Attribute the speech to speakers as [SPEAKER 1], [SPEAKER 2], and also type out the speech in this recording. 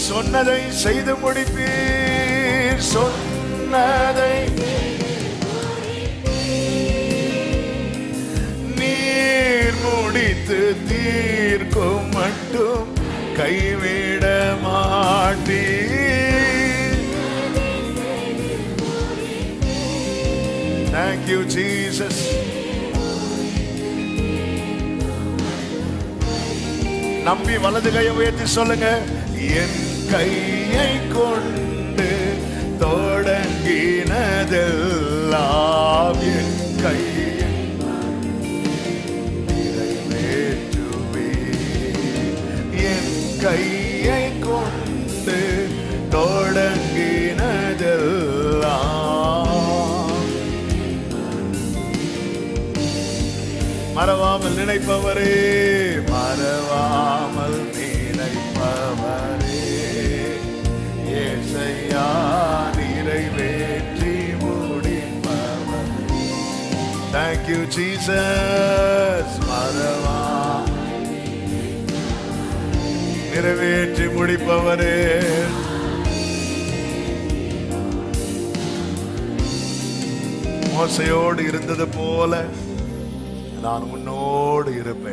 [SPEAKER 1] சொன்னதை செய்து முடிப்பீர். சொன்னதை நீர் முடித்து தீர்க்கும் மட்டும் கைவிட மாட்டீர். Thank you, Jesus. நம்பி வலது கையை உயர்த்தி சொல்லுங்க. என் கையை கொண்டு தொடங்கினதெல்லாம் என் கையை நிறைவேற்றுவே. என் கையை கொண்டு தொடங்கினதெல்லாம் மறவாமல் நினைப்பவரே, மறவாமல் நினைப்பவரே, ஏசையா நிறைவேற்றி முடிப்பவர். Thank you, Jesus. நிறைவேற்றி முடிப்பவரே. மோசையோடு இருந்தது போல நான் உன்னோடு இருப்பேன்.